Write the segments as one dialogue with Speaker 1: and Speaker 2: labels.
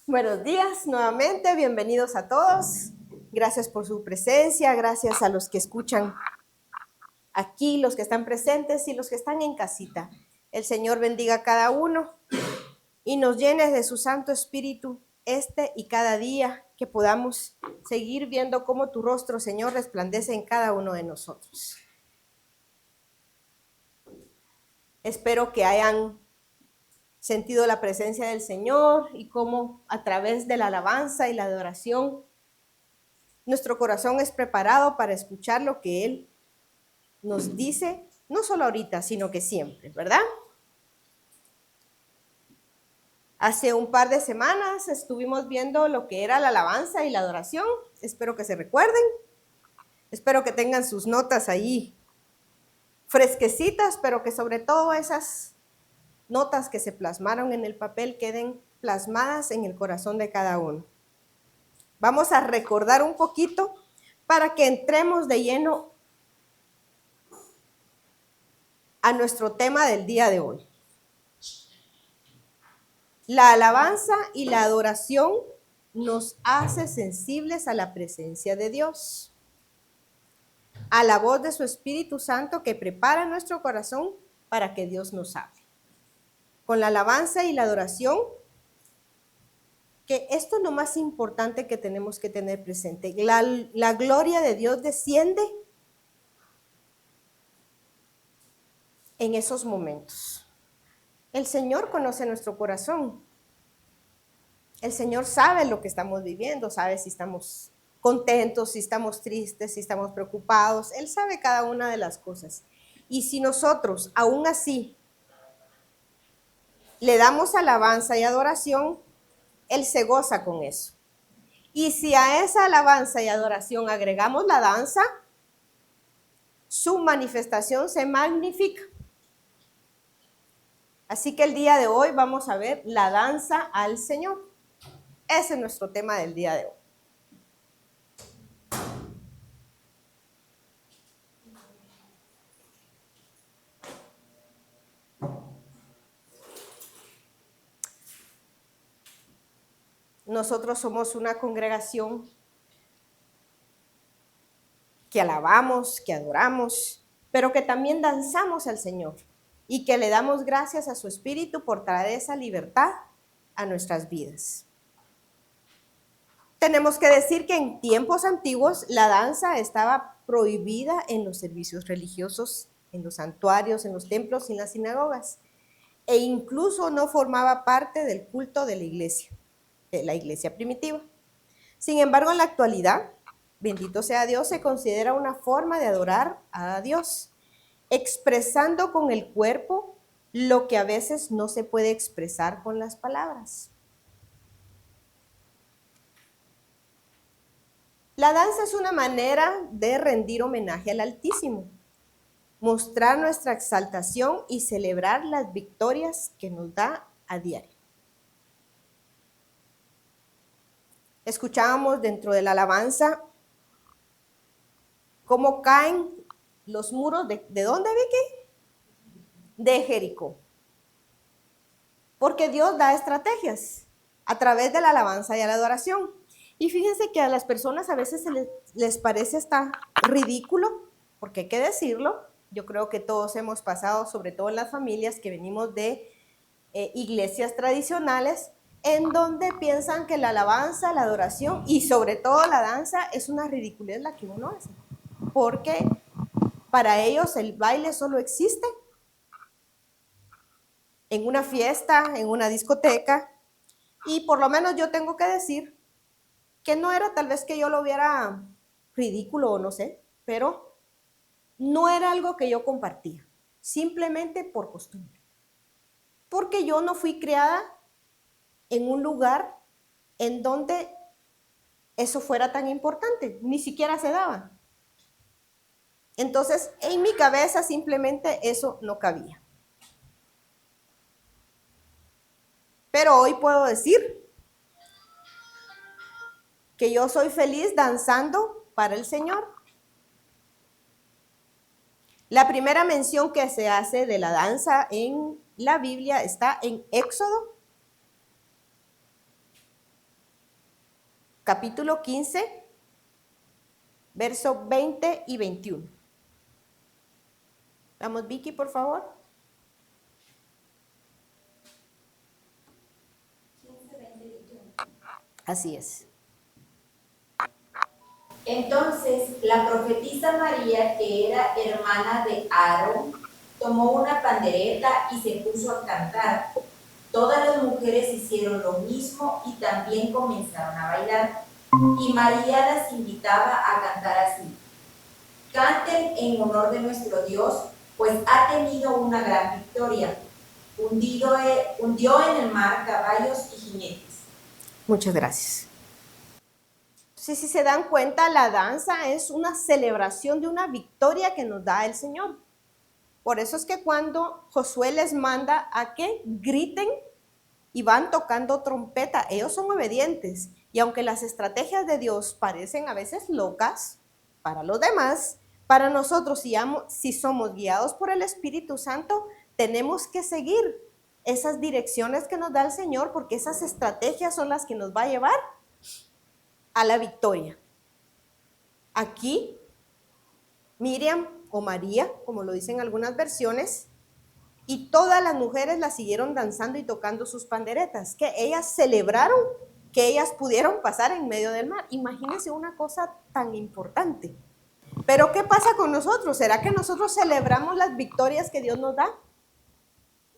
Speaker 1: Buenos días nuevamente, bienvenidos a todos. Gracias por su presencia, gracias a los que escuchan aquí, los que están presentes y los que están en casita. El Señor bendiga a cada uno y nos llene de su Santo Espíritu este y cada día, que podamos seguir viendo cómo tu rostro, Señor, resplandece en cada uno de nosotros. Espero que hayan sentido la presencia del Señor y cómo a través de la alabanza y la adoración nuestro corazón es preparado para escuchar lo que Él nos dice, no solo ahorita, sino que siempre, ¿verdad? Hace un par de semanas estuvimos viendo lo que era la alabanza y la adoración. Espero que se recuerden. Espero que tengan sus notas ahí fresquecitas, pero que sobre todo esas notas que se plasmaron en el papel queden plasmadas en el corazón de cada uno. Vamos a recordar un poquito para que entremos de lleno a nuestro tema del día de hoy. La alabanza y la adoración nos hace sensibles a la presencia de Dios, a la voz de su Espíritu Santo que prepara nuestro corazón para que Dios nos hable. Con la alabanza y la adoración, que esto es lo más importante que tenemos que tener presente. La gloria de Dios desciende en esos momentos. El Señor conoce nuestro corazón. El Señor sabe lo que estamos viviendo, sabe si estamos contentos, si estamos tristes, si estamos preocupados. Él sabe cada una de las cosas. Y si nosotros, aún así, le damos alabanza y adoración, Él se goza con eso. Y si a esa alabanza y adoración agregamos la danza, su manifestación se magnifica. Así que el día de hoy vamos a ver la danza al Señor. Ese es nuestro tema del día de hoy. Nosotros somos una congregación que alabamos, que adoramos, pero que también danzamos al Señor y que le damos gracias a su Espíritu por traer esa libertad a nuestras vidas. Tenemos que decir que en tiempos antiguos la danza estaba prohibida en los servicios religiosos, en los santuarios, en los templos y en las sinagogas, e incluso no formaba parte del culto de la iglesia primitiva. Sin embargo, en la actualidad, bendito sea Dios, se considera una forma de adorar a Dios, expresando con el cuerpo lo que a veces no se puede expresar con las palabras. La danza es una manera de rendir homenaje al Altísimo, mostrar nuestra exaltación y celebrar las victorias que nos da a diario. Escuchábamos dentro de la alabanza cómo caen los muros ¿de dónde, Vicky? De Jericó. Porque Dios da estrategias a través de la alabanza y la adoración. Y fíjense que a las personas a veces les parece hasta ridículo, porque hay que decirlo. Yo creo que todos hemos pasado, sobre todo en las familias que venimos de iglesias tradicionales, en donde piensan que la alabanza, la adoración y sobre todo la danza es una ridiculez la que uno hace. Porque para ellos el baile solo existe en una fiesta, en una discoteca, y por lo menos yo tengo que decir que no era tal vez que yo lo viera ridículo o no sé, pero no era algo que yo compartía, simplemente por costumbre. Porque yo no fui criada en un lugar en donde eso fuera tan importante, ni siquiera se daba. Entonces, en mi cabeza simplemente eso no cabía. Pero hoy puedo decir que yo soy feliz danzando para el Señor. La primera mención que se hace de la danza en la Biblia está en Éxodo capítulo 15, versos 20 y 21. Vamos, Vicky, por favor.
Speaker 2: 15, 20, 21.
Speaker 1: Así es.
Speaker 2: Entonces la profetisa María, que era hermana de Aarón, tomó una pandereta y se puso a cantar. Todas las mujeres hicieron lo mismo y también comenzaron a bailar. Y María las invitaba a cantar así: canten en honor de nuestro Dios, pues ha tenido una gran victoria. Hundió en el mar caballos y jinetes.
Speaker 1: Muchas gracias. Entonces, si se dan cuenta, la danza es una celebración de una victoria que nos da el Señor. Por eso es que cuando Josué les manda a que griten y van tocando trompeta, ellos son obedientes. Y aunque las estrategias de Dios parecen a veces locas para los demás, para nosotros, si somos guiados por el Espíritu Santo, tenemos que seguir esas direcciones que nos da el Señor, porque esas estrategias son las que nos va a llevar a la victoria. Aquí, Miriam o María, como lo dicen algunas versiones, y todas las mujeres la siguieron danzando y tocando sus panderetas, que ellas celebraron que ellas pudieron pasar en medio del mar. Imagínense una cosa tan importante. Pero ¿qué pasa con nosotros? ¿Será que nosotros celebramos las victorias que Dios nos da?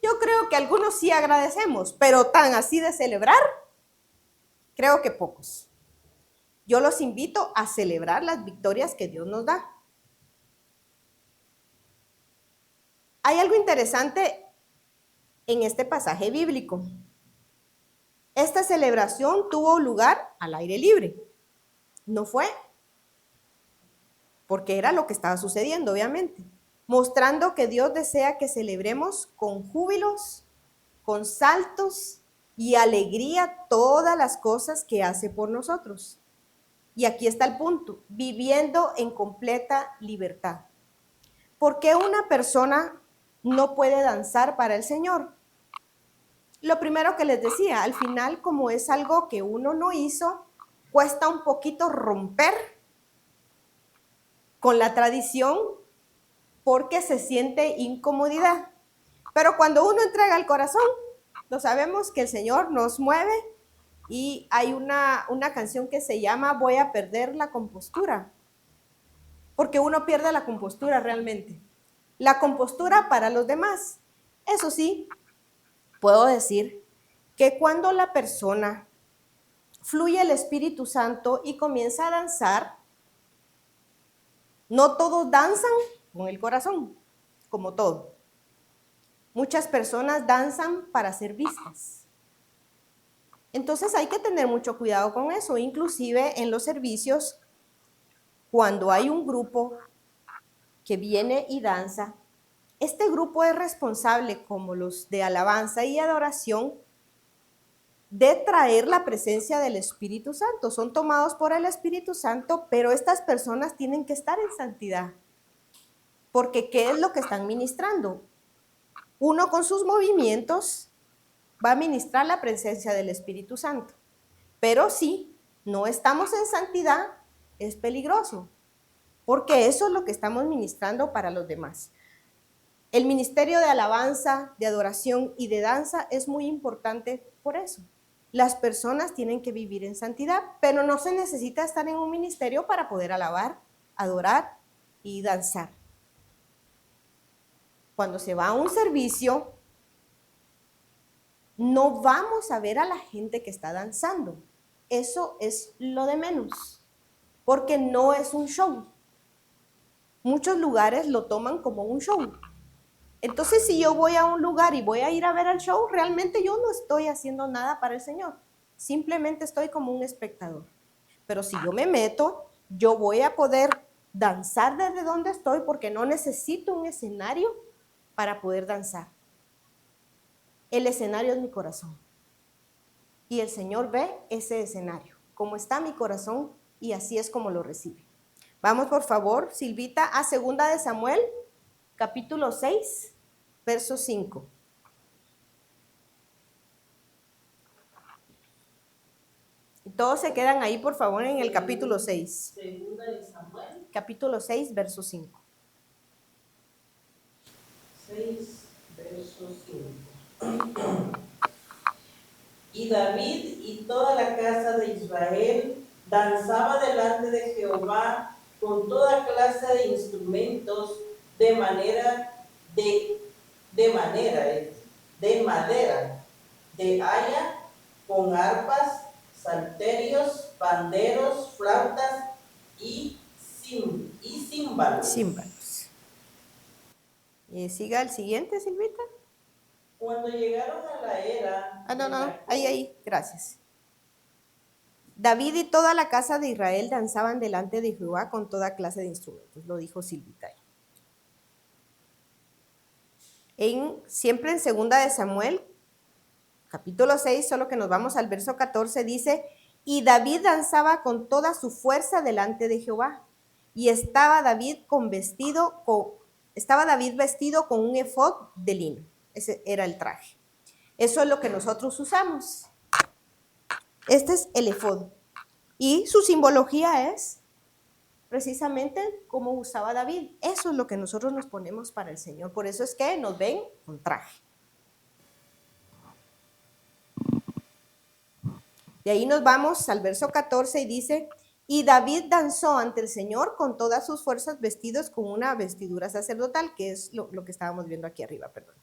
Speaker 1: Yo creo que algunos sí agradecemos, pero tan así de celebrar, creo que pocos. Yo los invito a celebrar las victorias que Dios nos da. Hay algo interesante en este pasaje bíblico. Esta celebración tuvo lugar al aire libre. No fue porque era lo que estaba sucediendo, obviamente, mostrando que Dios desea que celebremos con júbilos, con saltos y alegría todas las cosas que hace por nosotros. Y aquí está el punto: viviendo en completa libertad. ¿Por qué una persona no puede danzar para el Señor? Lo primero que les decía, al final, como es algo que uno no hizo, cuesta un poquito romper con la tradición porque se siente incomodidad. Pero cuando uno entrega el corazón, lo sabemos que el Señor nos mueve, y hay una canción que se llama Voy a perder la compostura, porque uno pierde la compostura realmente. La compostura para los demás. Eso sí, puedo decir que cuando la persona fluye el Espíritu Santo y comienza a danzar, no todos danzan con el corazón, como todo. Muchas personas danzan para ser vistas. Entonces hay que tener mucho cuidado con eso, inclusive en los servicios, cuando hay un grupo que viene y danza, este grupo es responsable, como los de alabanza y adoración, de traer la presencia del Espíritu Santo. Son tomados por el Espíritu Santo, pero estas personas tienen que estar en santidad. Porque ¿qué es lo que están ministrando? Uno con sus movimientos va a ministrar la presencia del Espíritu Santo. Pero si no estamos en santidad, es peligroso, porque eso es lo que estamos ministrando para los demás. El ministerio de alabanza, de adoración y de danza es muy importante por eso. Las personas tienen que vivir en santidad, pero no se necesita estar en un ministerio para poder alabar, adorar y danzar. Cuando se va a un servicio, no vamos a ver a la gente que está danzando. Eso es lo de menos, porque no es un show. Muchos lugares lo toman como un show. Entonces, si yo voy a un lugar y voy a ir a ver el show, realmente yo no estoy haciendo nada para el Señor. Simplemente estoy como un espectador. Pero si yo me meto, yo voy a poder danzar desde donde estoy, porque no necesito un escenario para poder danzar. El escenario es mi corazón. Y el Señor ve ese escenario, cómo está mi corazón, y así es como lo recibe. Vamos, por favor, Silvita, a 2 de Samuel, capítulo 6, verso 5. Todos se quedan ahí, por favor, en el capítulo 6.
Speaker 3: Segunda de Samuel.
Speaker 1: Capítulo 6, verso 5.
Speaker 3: 6, verso 5. Y David y toda la casa de Israel danzaba delante de Jehová con toda clase de instrumentos de madera, de haya, con arpas, salterios, panderos, flautas y címbalos.
Speaker 1: Címbalos. Siga el siguiente, Silvita.
Speaker 3: Cuando llegaron a la era...
Speaker 1: No. Ahí, gracias. David y toda la casa de Israel danzaban delante de Jehová con toda clase de instrumentos, lo dijo Silvita. Siempre en segunda de Samuel, capítulo 6, solo que nos vamos al verso 14, dice, y David danzaba con toda su fuerza delante de Jehová, y estaba David vestido con un efod de lino. Ese era el traje. Eso es lo que nosotros usamos. Este es el efod. Y su simbología es precisamente como usaba David. Eso es lo que nosotros nos ponemos para el Señor. Por eso es que nos ven con traje. De ahí nos vamos al verso 14 y dice, y David danzó ante el Señor con todas sus fuerzas vestidos con una vestidura sacerdotal, que es lo que estábamos viendo aquí arriba, perdón.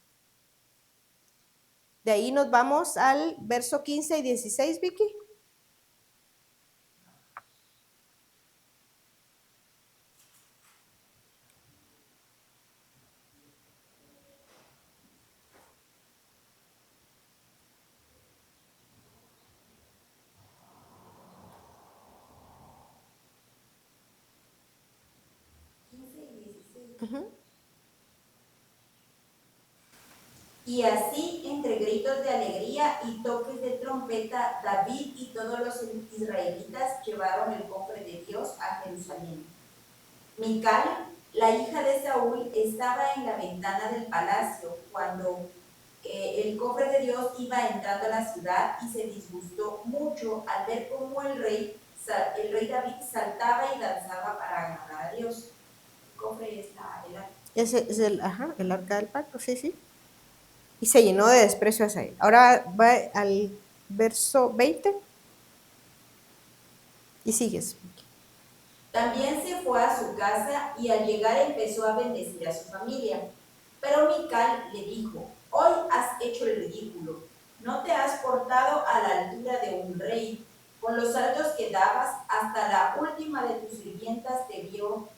Speaker 1: De ahí nos vamos al verso 15 y 16, Vicky.
Speaker 2: Y así, entre gritos de alegría y toques de trompeta, David y todos los israelitas llevaron el cofre de Dios a Jerusalén. Mical, la hija de Saúl, estaba en la ventana del palacio cuando el cofre de Dios iba entrando a la ciudad y se disgustó mucho al ver cómo el rey David saltaba y danzaba para agradar a Dios. El cofre es el arca.
Speaker 1: Ese es el arca del pacto, sí. Y se llenó de desprecio hacia él. Ahora va al verso 20 y sigues.
Speaker 2: También se fue a su casa y al llegar empezó a bendecir a su familia. Pero Mical le dijo, hoy has hecho el ridículo, no te has portado a la altura de un rey, con los saltos que dabas, hasta la última de tus sirvientas te vio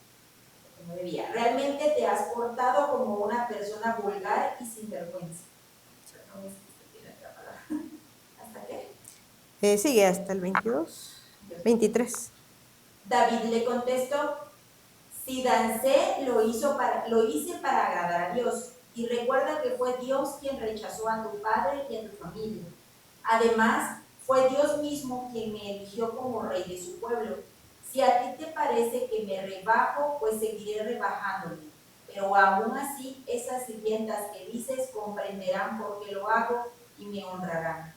Speaker 2: como debía. Realmente te has portado como una persona vulgar y sin vergüenza. ¿Hasta qué?
Speaker 1: Sigue hasta el 22, 23.
Speaker 2: David le contestó, si dancé, lo hice para agradar a Dios. Y recuerda que fue Dios quien rechazó a tu padre y a tu familia. Además, fue Dios mismo quien me eligió como rey de su pueblo. Si a ti te parece que me rebajo, pues seguiré rebajándome. Pero aún así, esas sirvientas que dices comprenderán por qué lo hago y me honrarán.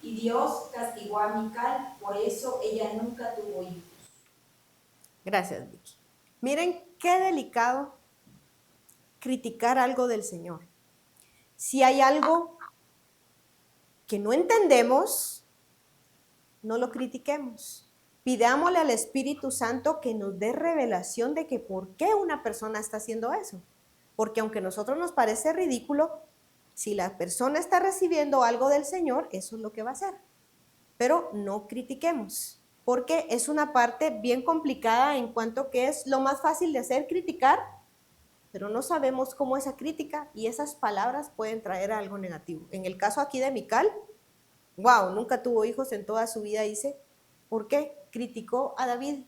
Speaker 2: Y Dios castigó a Mical, por eso ella nunca tuvo hijos.
Speaker 1: Gracias, Vicky. Miren qué delicado criticar algo del Señor. Si hay algo que no entendemos, no lo critiquemos. Pidámosle al Espíritu Santo que nos dé revelación de que por qué una persona está haciendo eso. Porque aunque a nosotros nos parece ridículo, si la persona está recibiendo algo del Señor, eso es lo que va a hacer. Pero no critiquemos, porque es una parte bien complicada en cuanto que es lo más fácil de hacer, criticar, pero no sabemos cómo esa crítica y esas palabras pueden traer algo negativo. En el caso aquí de Mical, wow, nunca tuvo hijos en toda su vida, dice, ¿por qué? Criticó a David.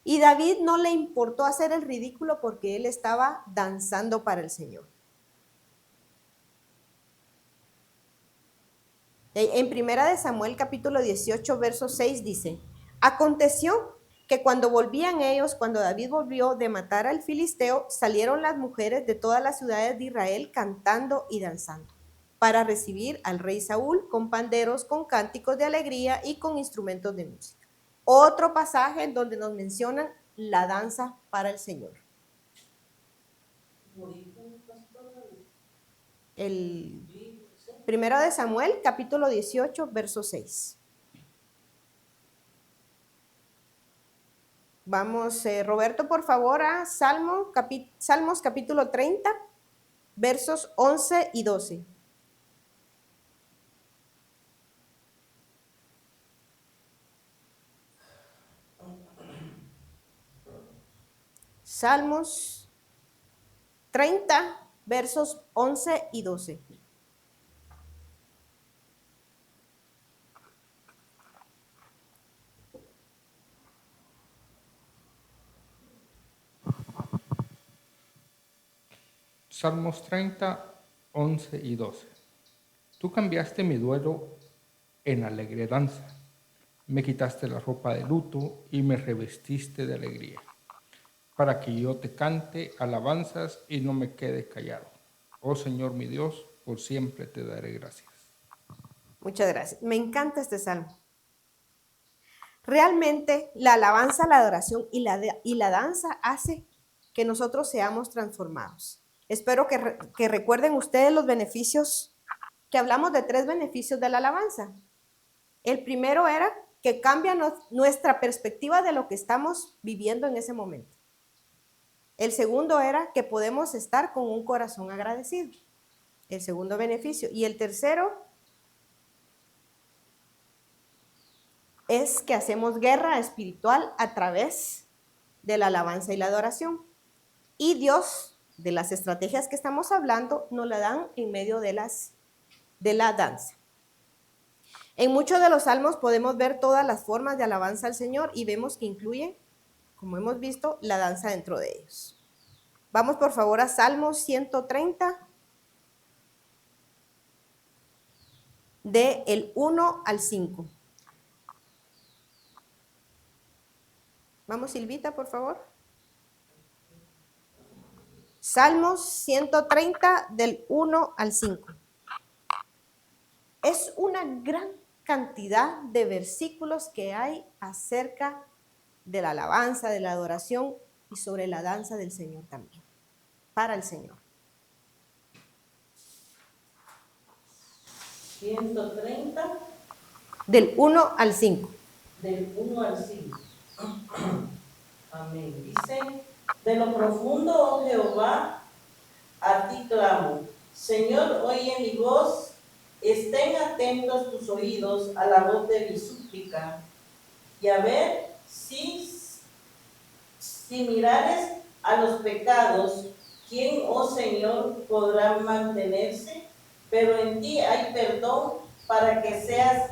Speaker 1: Y David no le importó hacer el ridículo porque él estaba danzando para el Señor. En primera de Samuel capítulo 18, verso 6 dice, aconteció que cuando David volvió de matar al filisteo, salieron las mujeres de todas las ciudades de Israel cantando y danzando. para recibir al rey Saúl con panderos, con cánticos de alegría y con instrumentos de música. Otro pasaje en donde nos mencionan la danza para el Señor. El primero de Samuel, capítulo 18, verso 6. Vamos, Roberto, por favor, a Salmos capítulo 30, versos 11 y 12. Salmos 30, versos 11 y 12.
Speaker 4: Salmos 30, 11 y 12. Tú cambiaste mi duelo en alegre danza. Me quitaste la ropa de luto y me revestiste de alegría, para que yo te cante alabanzas y no me quede callado. Oh Señor mi Dios, por siempre te daré gracias.
Speaker 1: Muchas gracias. Me encanta este salmo. Realmente la alabanza, la adoración y la danza hace que nosotros seamos transformados. Espero que recuerden ustedes los beneficios, que hablamos de 3 beneficios de la alabanza. El primero era que cambia nuestra perspectiva de lo que estamos viviendo en ese momento. El segundo era que podemos estar con un corazón agradecido. El segundo beneficio. Y el tercero es que hacemos guerra espiritual a través de la alabanza y la adoración. Y Dios, de las estrategias que estamos hablando, nos la dan en medio de la danza. En muchos de los salmos podemos ver todas las formas de alabanza al Señor y vemos que incluye, como hemos visto, la danza dentro de ellos. Vamos por favor a Salmos 130, del 1 al 5. Vamos, Silvita, por favor. Salmos 130, del 1 al 5. Es una gran cantidad de versículos que hay acerca de la alabanza, de la adoración y sobre la danza del Señor también, para el Señor.
Speaker 3: 130.
Speaker 1: Del 1 al 5.
Speaker 3: Del 1 al 5. Amén. Dice, de lo profundo, oh Jehová, a ti clamo. Señor, oye mi voz, estén atentos tus oídos a la voz de mi súplica, y a ver si mirares a los pecados, ¿quién, oh Señor, podrá mantenerse? Pero en ti hay perdón para que seas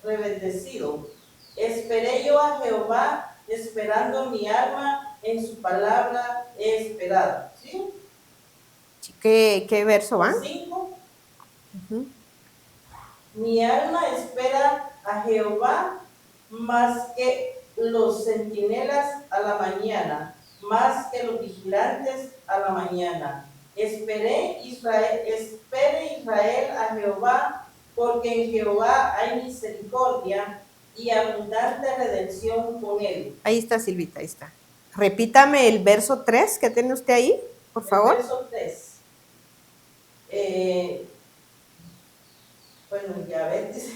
Speaker 3: rebendecido. Esperé yo a Jehová, esperando mi alma, en su palabra he esperado. ¿Sí?
Speaker 1: ¿Qué verso va?
Speaker 3: 5. Mi alma espera a Jehová más que los centinelas a la mañana, más que los vigilantes a la mañana. Espere Israel a Jehová, porque en Jehová hay misericordia y abundante redención con él.
Speaker 1: Ahí está, Silvita, ahí está. Repítame el verso 3 que tiene usted ahí, por favor.
Speaker 3: El verso 3. Bueno, ya ves,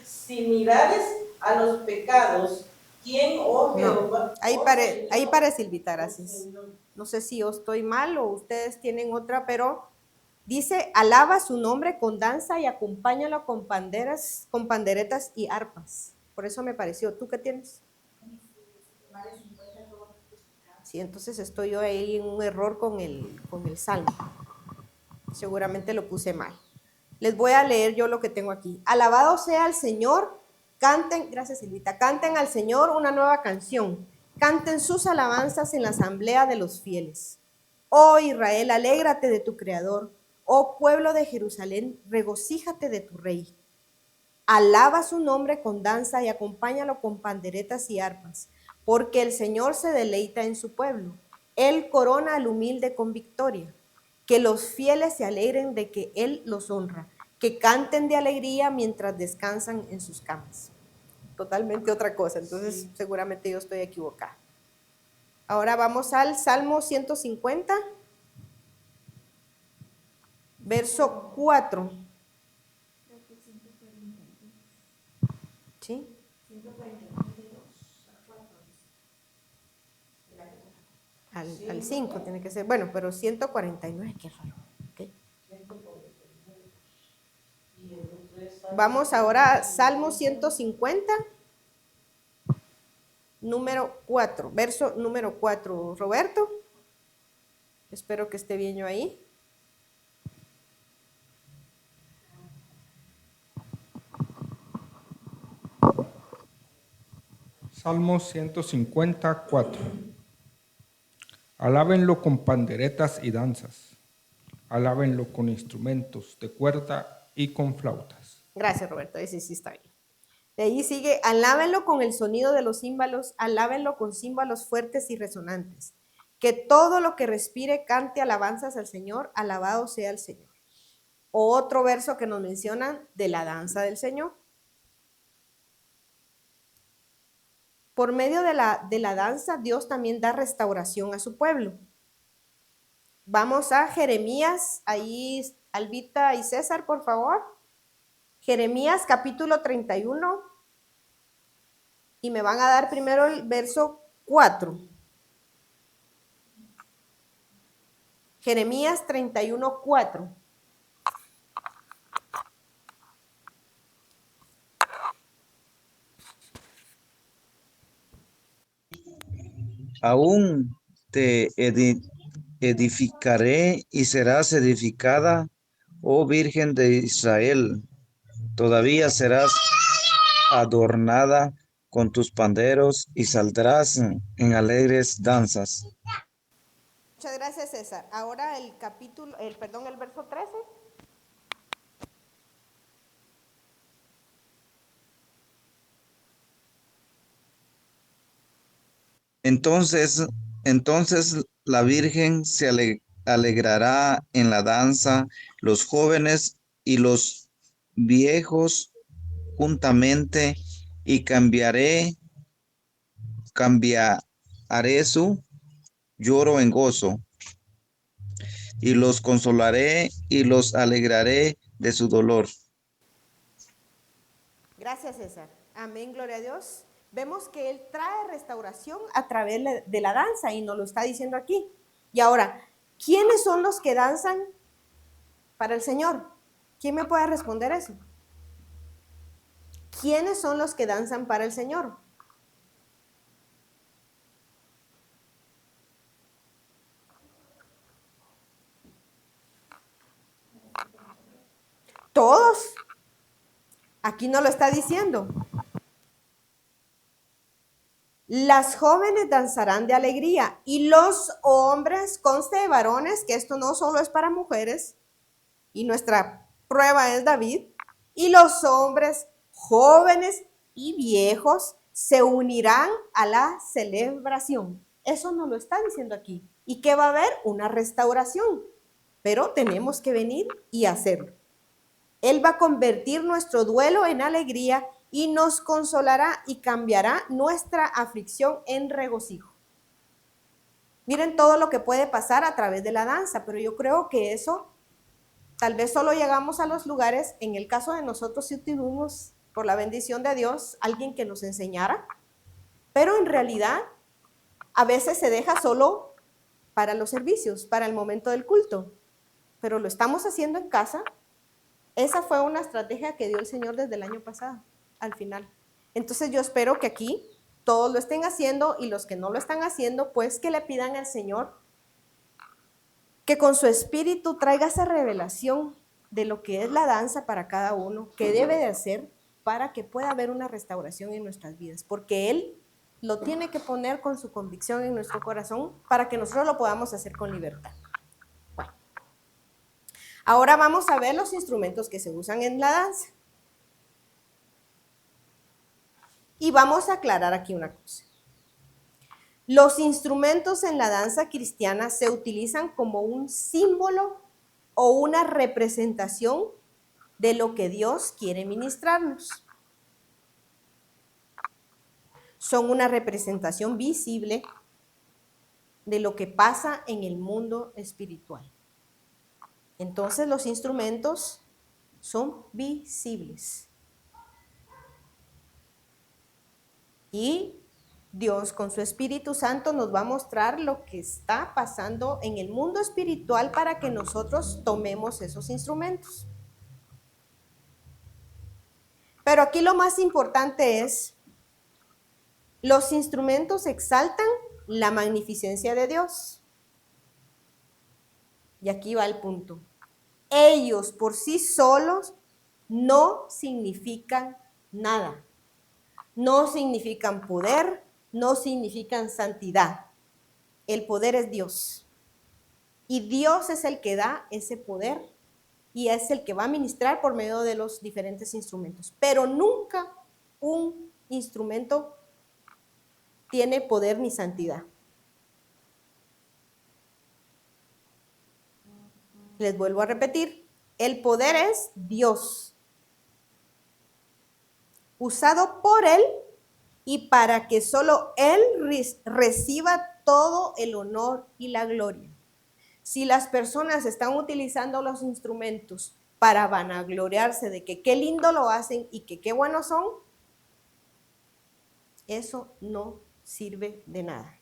Speaker 3: si mirares a los pecados, ¿quién, oh Jehová?
Speaker 1: Ahí para Silvita, gracias. No sé si yo estoy mal o ustedes tienen otra, pero dice, alaba su nombre con danza y acompáñalo con panderetas y arpas. Por eso me pareció. ¿Tú qué tienes? Sí, entonces estoy yo ahí en un error con el salmo. Seguramente lo puse mal. Les voy a leer yo lo que tengo aquí. Alabado sea el Señor, canten, gracias Silvita, canten al Señor una nueva canción, canten sus alabanzas en la asamblea de los fieles. Oh Israel, alégrate de tu Creador, oh pueblo de Jerusalén, regocíjate de tu Rey. Alaba su nombre con danza y acompáñalo con panderetas y arpas, porque el Señor se deleita en su pueblo. Él corona al humilde con victoria. que los fieles se alegren de que Él los honra, que canten de alegría mientras descansan en sus camas. Totalmente otra cosa, entonces seguramente yo estoy equivocada. Ahora vamos al Salmo 150, verso 4. ¿Sí? Al 5 tiene que ser, bueno, pero 149, qué raro. Okay. Vamos ahora a Salmo 150, número 4, verso número 4. Roberto, espero que esté bien yo ahí.
Speaker 4: Salmo 154. Alábenlo con panderetas y danzas. Alábenlo con instrumentos de cuerda y con flautas.
Speaker 1: Gracias, Roberto, ese sí está bien. De ahí sigue, alábenlo con el sonido de los címbalos, alábenlo con címbalos fuertes y resonantes. Que todo lo que respire cante alabanzas al Señor, alabado sea el Señor. Otro verso que nos menciona de la danza del Señor. Por medio de la danza, Dios también da restauración a su pueblo. Vamos a Jeremías, ahí Albita y César, por favor. Jeremías capítulo 31. Y me van a dar primero el verso 4. Jeremías 31, 4.
Speaker 5: Aún te edificaré y serás edificada, oh Virgen de Israel. Todavía serás adornada con tus panderos y saldrás en alegres danzas.
Speaker 1: Muchas gracias, César. Ahora el verso 13.
Speaker 5: Entonces la Virgen se alegrará en la danza, los jóvenes y los viejos juntamente, y cambiaré su lloro en gozo, y los consolaré y los alegraré de su dolor.
Speaker 1: Gracias, César. Amén, gloria a Dios. Vemos que Él trae restauración a través de la danza y nos lo está diciendo aquí. Y ahora, ¿quiénes son los que danzan para el Señor? ¿Quién me puede responder eso? ¿Quiénes son los que danzan para el Señor? Todos. Aquí no lo está diciendo. Las jóvenes danzarán de alegría y los hombres, conste de varones, que esto no solo es para mujeres, y nuestra prueba es David, y los hombres jóvenes y viejos se unirán a la celebración. Eso nos lo está diciendo aquí. ¿Y qué va a haber? Una restauración. Pero tenemos que venir y hacerlo. Él va a convertir nuestro duelo en alegría y nos consolará y cambiará nuestra aflicción en regocijo. Miren todo lo que puede pasar a través de la danza, pero yo creo que eso tal vez solo llegamos a los lugares, en el caso de nosotros si tuvimos, por la bendición de Dios, alguien que nos enseñara, pero en realidad a veces se deja solo para los servicios, para el momento del culto, pero lo estamos haciendo en casa. Esa fue una estrategia que dio el Señor desde el año pasado, al final. Entonces yo espero que aquí todos lo estén haciendo y los que no lo están haciendo, pues que le pidan al Señor que con su espíritu traiga esa revelación de lo que es la danza para cada uno, que debe de hacer para que pueda haber una restauración en nuestras vidas, porque Él lo tiene que poner con su convicción en nuestro corazón para que nosotros lo podamos hacer con libertad. Bueno, ahora vamos a ver los instrumentos que se usan en la danza. Y vamos a aclarar aquí una cosa. Los instrumentos en la danza cristiana se utilizan como un símbolo o una representación de lo que Dios quiere ministrarnos. Son una representación visible de lo que pasa en el mundo espiritual. Entonces los instrumentos son visibles. Y Dios con su Espíritu Santo nos va a mostrar lo que está pasando en el mundo espiritual para que nosotros tomemos esos instrumentos. Pero aquí lo más importante es, los instrumentos exaltan la magnificencia de Dios. Y aquí va el punto. Ellos por sí solos no significan nada. No significan poder, no significan santidad. El poder es Dios. Y Dios es el que da ese poder y es el que va a ministrar por medio de los diferentes instrumentos. Pero nunca un instrumento tiene poder ni santidad. Les vuelvo a repetir, el poder es Dios, usado por Él y para que solo Él reciba todo el honor y la gloria. Si las personas están utilizando los instrumentos para vanagloriarse de que qué lindo lo hacen y que qué buenos son, eso no sirve de nada.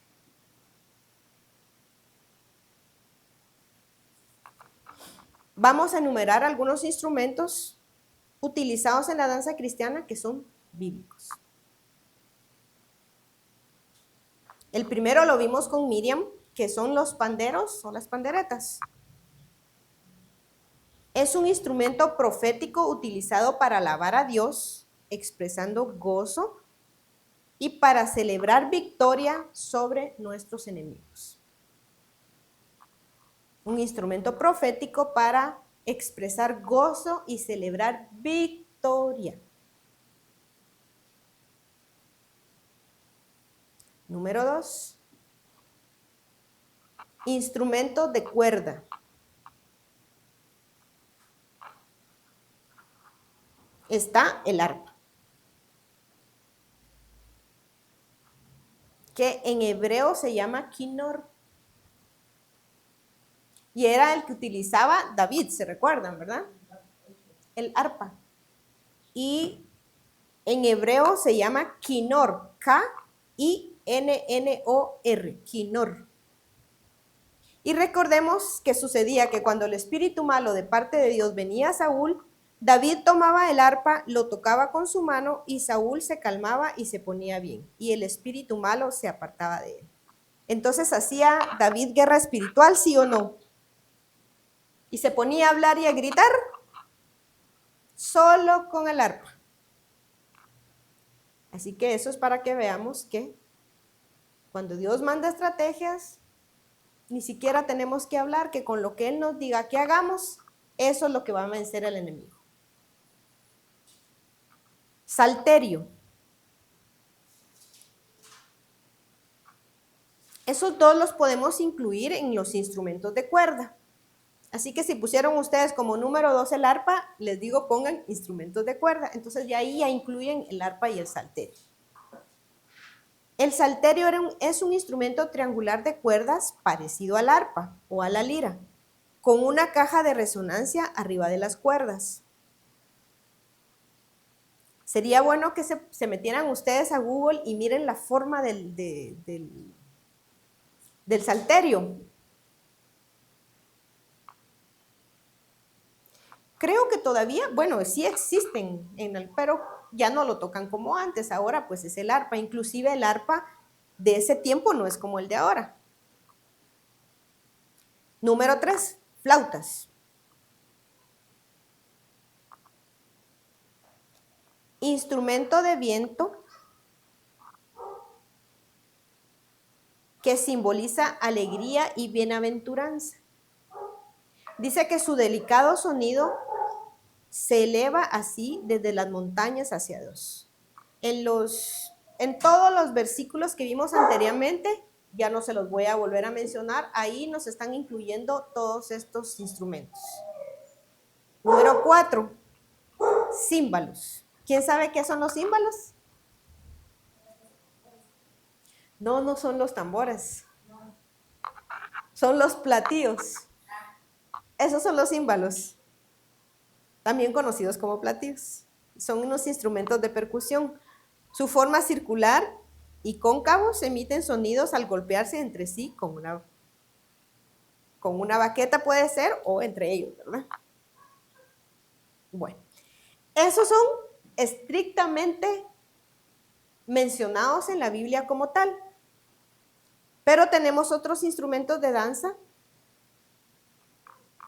Speaker 1: Vamos a enumerar algunos instrumentos utilizados en la danza cristiana que son bíblicos. El primero lo vimos con Miriam, que son los panderos o las panderetas. Es un instrumento profético utilizado para alabar a Dios, expresando gozo y para celebrar victoria sobre nuestros enemigos. Un instrumento profético para expresar gozo y celebrar victoria. Número 2. Instrumento de cuerda. Está el arpa, que en hebreo se llama kinor. Y era el que utilizaba David, ¿se recuerdan, verdad? El arpa. Y en hebreo se llama kinor, K-I-N-N-O-R, kinor. Y recordemos que sucedía que cuando el espíritu malo de parte de Dios venía a Saúl, David tomaba el arpa, lo tocaba con su mano y Saúl se calmaba y se ponía bien. Y el espíritu malo se apartaba de él. Entonces hacía David guerra espiritual, ¿sí o no? Y se ponía a hablar y a gritar solo con el arpa. Así que eso es para que veamos que cuando Dios manda estrategias, ni siquiera tenemos que hablar, que con lo que Él nos diga que hagamos, eso es lo que va a vencer al enemigo. Salterio. Esos dos los podemos incluir en los instrumentos de cuerda. Así que si pusieron ustedes como número 2 el arpa, les digo pongan instrumentos de cuerda. Entonces ya ahí ya incluyen el arpa y el salterio. El salterio es un instrumento triangular de cuerdas parecido al arpa o a la lira, con una caja de resonancia arriba de las cuerdas. Sería bueno que se metieran ustedes a Google y miren la forma del salterio. Creo que todavía, bueno, sí existen, pero ya no lo tocan como antes. Ahora pues es el arpa. Inclusive el arpa de ese tiempo no es como el de ahora. Número 3, flautas. Instrumento de viento que simboliza alegría y bienaventuranza. Dice que su delicado sonido se eleva así desde las montañas hacia Dios. En todos los versículos que vimos anteriormente, ya no se los voy a volver a mencionar, ahí nos están incluyendo todos estos instrumentos. Número 4, címbalos. ¿Quién sabe qué son los címbalos? No, no son los tambores. Son los platillos. Esos son los címbalos, también conocidos como platillos. Son unos instrumentos de percusión. Su forma circular y cóncavos emiten sonidos al golpearse entre sí con una baqueta, puede ser, o entre ellos, ¿verdad? Bueno, esos son estrictamente mencionados en la Biblia como tal. Pero tenemos otros instrumentos de danza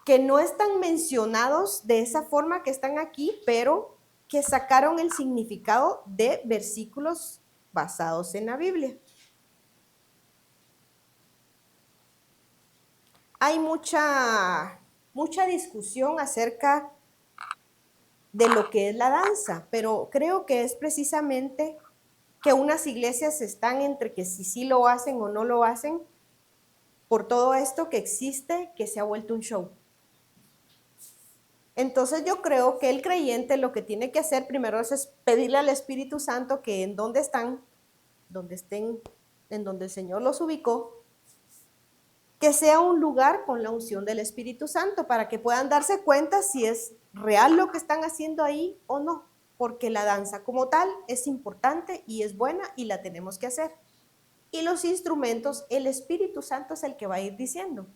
Speaker 1: que no están mencionados de esa forma que están aquí, pero que sacaron el significado de versículos basados en la Biblia. Hay mucha discusión acerca de lo que es la danza, pero creo que es precisamente que unas iglesias están entre que si sí lo hacen o no lo hacen, por todo esto que existe, que se ha vuelto un show. Entonces yo creo que el creyente lo que tiene que hacer primero es pedirle al Espíritu Santo que en donde están, donde estén, en donde el Señor los ubicó, que sea un lugar con la unción del Espíritu Santo para que puedan darse cuenta si es real lo que están haciendo ahí o no, porque la danza como tal es importante y es buena y la tenemos que hacer. Y los instrumentos, el Espíritu Santo es el que va a ir diciendo.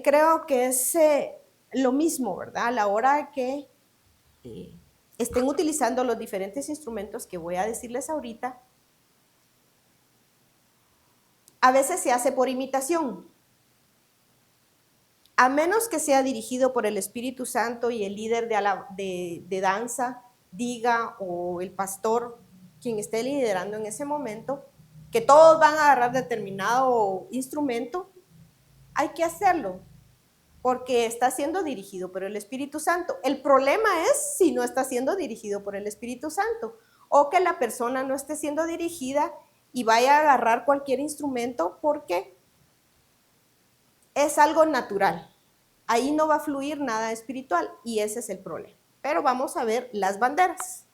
Speaker 1: Creo que es lo mismo, ¿verdad? A la hora que estén utilizando los diferentes instrumentos que voy a decirles ahorita, a veces se hace por imitación. A menos que sea dirigido por el Espíritu Santo y el líder de danza diga, o el pastor, quien esté liderando en ese momento, que todos van a agarrar determinado instrumento, hay que hacerlo, porque está siendo dirigido por el Espíritu Santo. El problema es si no está siendo dirigido por el Espíritu Santo, o que la persona no esté siendo dirigida y vaya a agarrar cualquier instrumento porque es algo natural. Ahí no va a fluir nada espiritual y ese es el problema. Pero vamos a ver las banderas.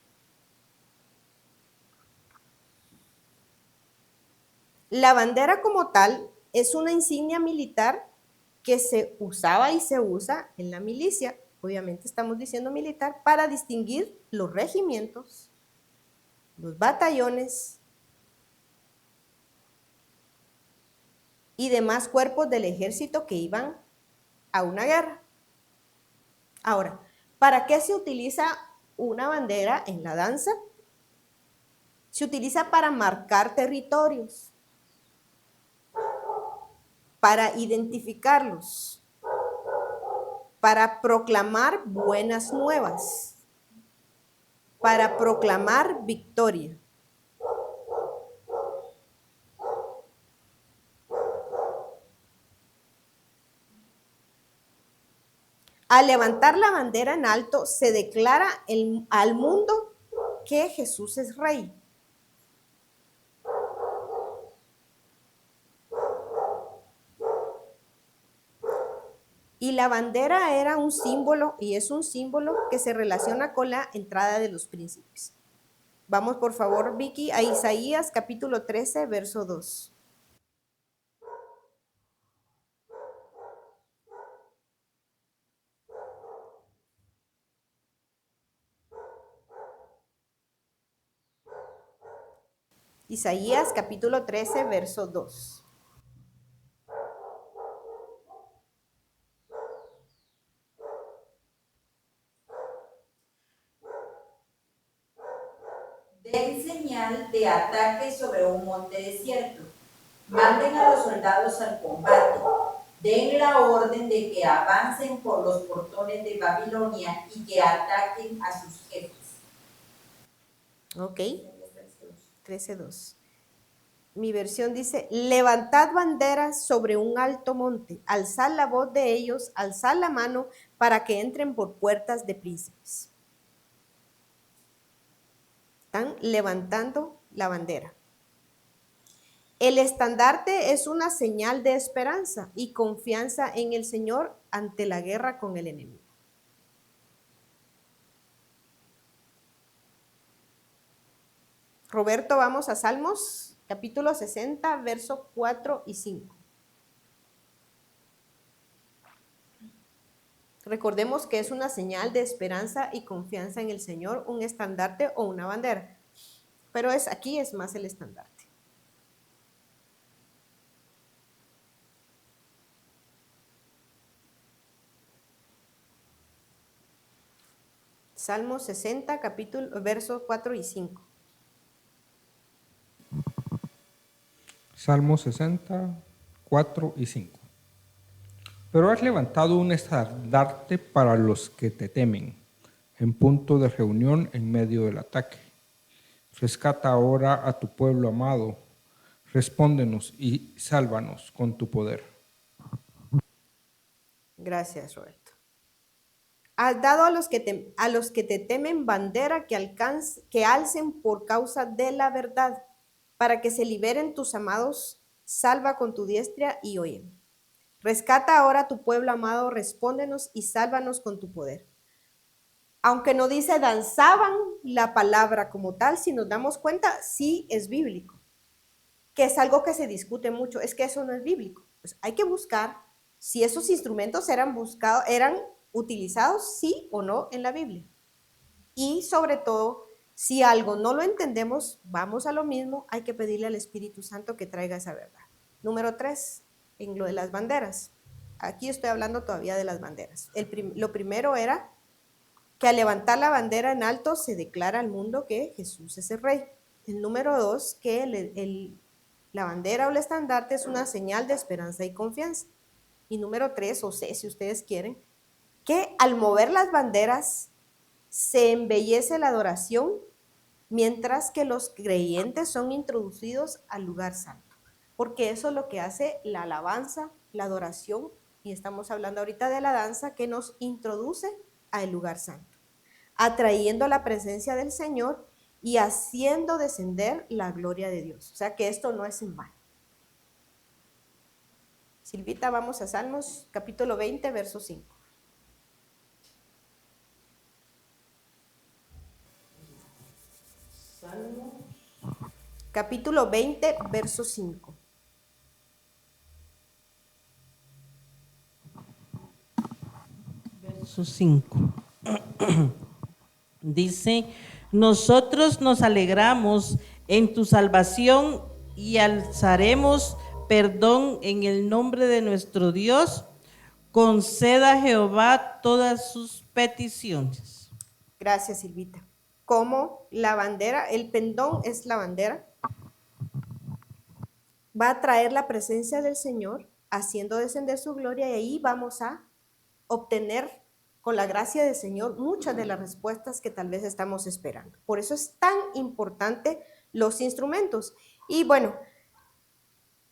Speaker 1: La bandera como tal es una insignia militar que se usaba y se usa en la milicia, obviamente estamos diciendo militar, para distinguir los regimientos, los batallones y demás cuerpos del ejército que iban a una guerra. Ahora, ¿para qué se utiliza una bandera en la danza? Se utiliza para marcar territorios, para identificarlos, para proclamar buenas nuevas, para proclamar victoria. Al levantar la bandera en alto, se declara al mundo que Jesús es rey. Y la bandera era un símbolo, y es un símbolo que se relaciona con la entrada de los príncipes. Vamos, por favor, Vicky, a Isaías capítulo 13, verso 2. Isaías capítulo 13, verso 2.
Speaker 2: Den señal de ataque sobre un monte desierto. Manden a los soldados al combate. Den la orden de que avancen por los portones de Babilonia y que ataquen a sus jefes.
Speaker 1: Ok, 13:2. Mi versión dice, levantad banderas sobre un alto monte, alzad la voz de ellos, alzad la mano para que entren por puertas de príncipes. Están levantando la bandera. El estandarte es una señal de esperanza y confianza en el Señor ante la guerra con el enemigo. Roberto, vamos a Salmos, capítulo 60, versos 4 y 5. Recordemos que es una señal de esperanza y confianza en el Señor, un estandarte o una bandera. Pero aquí es más el estandarte. Salmo 60, versos 4 y 5.
Speaker 4: Salmo 60, 4 y 5. Pero has levantado un estandarte para los que te temen, en punto de reunión en medio del ataque. Rescata ahora a tu pueblo amado, respóndenos y sálvanos con tu poder.
Speaker 1: Gracias, Roberto. Has dado a los que te temen bandera que alcen por causa de la verdad, para que se liberen tus amados, salva con tu diestra y oye. Rescata ahora a tu pueblo amado, respóndenos y sálvanos con tu poder. Aunque no dice danzaban la palabra como tal, si nos damos cuenta, sí es bíblico, que es algo que se discute mucho, es que eso no es bíblico. Pues hay que buscar si esos instrumentos eran utilizados sí o no en la Biblia. Y sobre todo, si algo no lo entendemos, vamos a lo mismo, hay que pedirle al Espíritu Santo que traiga esa verdad. Número 3, en lo de las banderas. Aquí estoy hablando todavía de las banderas. Lo primero era que al levantar la bandera en alto se declara al mundo que Jesús es el Rey. El número 2, que la bandera o el estandarte es una señal de esperanza y confianza. Y número 3, o C, si ustedes quieren, que al mover las banderas se embellece la adoración, mientras que los creyentes son introducidos al lugar santo. Porque eso es lo que hace la alabanza, la adoración, y estamos hablando ahorita de la danza, que nos introduce al lugar santo, atrayendo la presencia del Señor y haciendo descender la gloria de Dios. O sea que esto no es en vano. Silvita, vamos a Salmos, capítulo 20, verso 5.
Speaker 3: Salmo.
Speaker 1: Capítulo 20, verso 5.
Speaker 3: Verso 5. Dice, nosotros nos alegramos en tu salvación y alzaremos perdón en el nombre de nuestro Dios. Conceda a Jehová todas sus peticiones.
Speaker 1: Gracias, Silvita. Como la bandera, el pendón es la bandera, va a traer la presencia del Señor, haciendo descender su gloria, y ahí vamos a obtener, con la gracia del Señor, muchas de las respuestas que tal vez estamos esperando. Por eso es tan importante los instrumentos. Y bueno,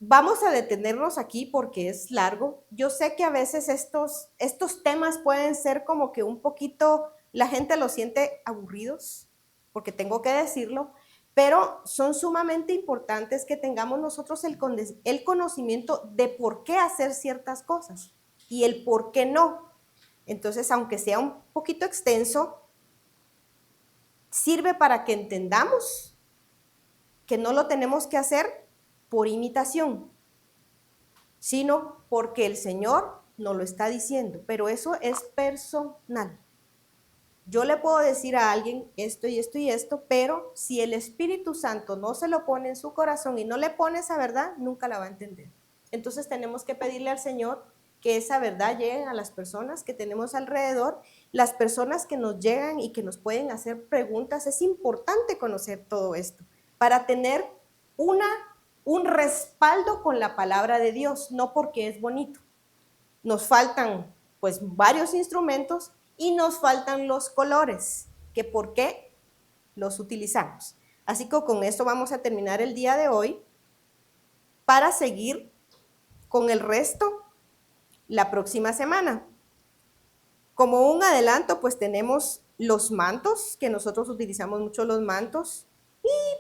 Speaker 1: vamos a detenernos aquí porque es largo. Yo sé que a veces estos temas pueden ser como que un poquito, la gente los siente aburridos, porque tengo que decirlo, pero son sumamente importantes que tengamos nosotros el conocimiento de por qué hacer ciertas cosas y el por qué no. Entonces, aunque sea un poquito extenso, sirve para que entendamos que no lo tenemos que hacer por imitación, sino porque el Señor nos lo está diciendo, pero eso es personal. Yo le puedo decir a alguien esto y esto y esto, pero si el Espíritu Santo no se lo pone en su corazón y no le pone esa verdad, nunca la va a entender. Entonces tenemos que pedirle al Señor que esa verdad llegue a las personas que tenemos alrededor, las personas que nos llegan y que nos pueden hacer preguntas. Es importante conocer todo esto para tener un respaldo con la palabra de Dios, no porque es bonito. Nos faltan pues varios instrumentos y nos faltan los colores, que por qué los utilizamos. Así que con esto vamos a terminar el día de hoy para seguir con el resto la próxima semana. Como un adelanto, pues tenemos los mantos, que nosotros utilizamos mucho los mantos.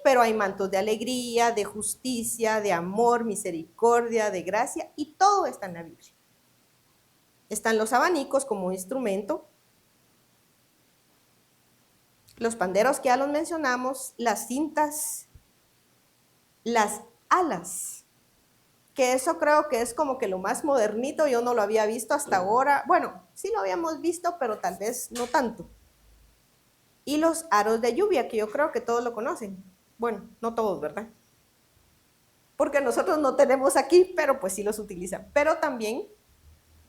Speaker 1: Pero hay mantos de alegría, de justicia, de amor, misericordia, de gracia, y todo está en la Biblia. Están los abanicos como instrumento, los panderos que ya los mencionamos, las cintas, las alas, que eso creo que es como que lo más modernito, yo no lo había visto hasta ahora. Bueno, sí lo habíamos visto, pero tal vez no tanto. Y los aros de lluvia, que yo creo que todos lo conocen. Bueno, no todos, ¿verdad? Porque nosotros no tenemos aquí, pero pues sí los utilizan. Pero también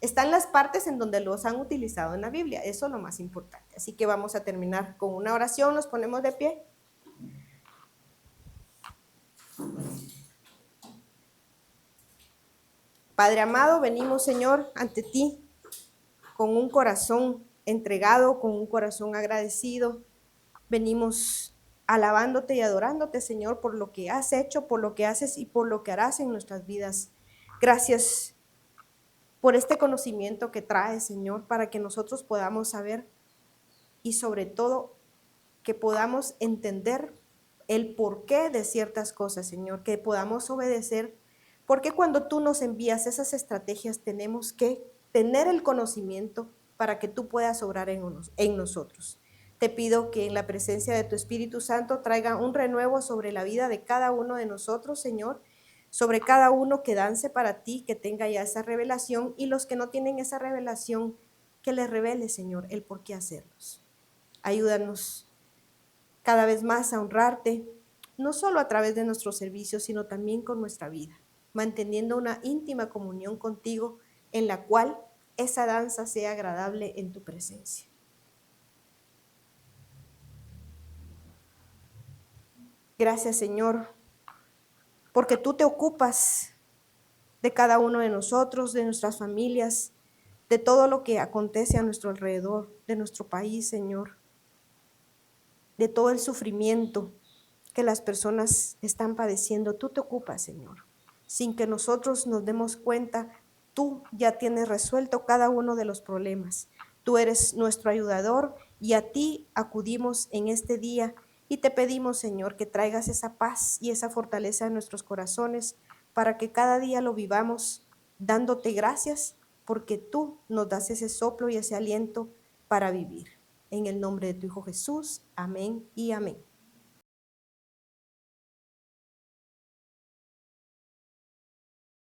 Speaker 1: están las partes en donde los han utilizado en la Biblia. Eso es lo más importante. Así que vamos a terminar con una oración. Nos ponemos de pie. Padre amado, venimos, Señor, ante ti con un corazón entregado, con un corazón agradecido. Venimos alabándote y adorándote, Señor, por lo que has hecho, por lo que haces y por lo que harás en nuestras vidas. Gracias por este conocimiento que traes, Señor, para que nosotros podamos saber y sobre todo que podamos entender el porqué de ciertas cosas, Señor, que podamos obedecer, porque cuando tú nos envías esas estrategias tenemos que tener el conocimiento para que tú puedas obrar en nosotros. Te pido que en la presencia de tu Espíritu Santo traiga un renuevo sobre la vida de cada uno de nosotros, Señor, sobre cada uno que dance para ti, que tenga ya esa revelación, y los que no tienen esa revelación, que les revele, Señor, el por qué hacerlos. Ayúdanos cada vez más a honrarte, no solo a través de nuestros servicios, sino también con nuestra vida, manteniendo una íntima comunión contigo en la cual esa danza sea agradable en tu presencia. Gracias, Señor, porque tú te ocupas de cada uno de nosotros, de nuestras familias, de todo lo que acontece a nuestro alrededor, de nuestro país, Señor, de todo el sufrimiento que las personas están padeciendo. Tú te ocupas, Señor. Sin que nosotros nos demos cuenta, tú ya tienes resuelto cada uno de los problemas. Tú eres nuestro ayudador y a ti acudimos en este día y te pedimos, Señor, que traigas esa paz y esa fortaleza en nuestros corazones para que cada día lo vivamos dándote gracias porque tú nos das ese soplo y ese aliento para vivir. En el nombre de tu Hijo Jesús, amén y amén.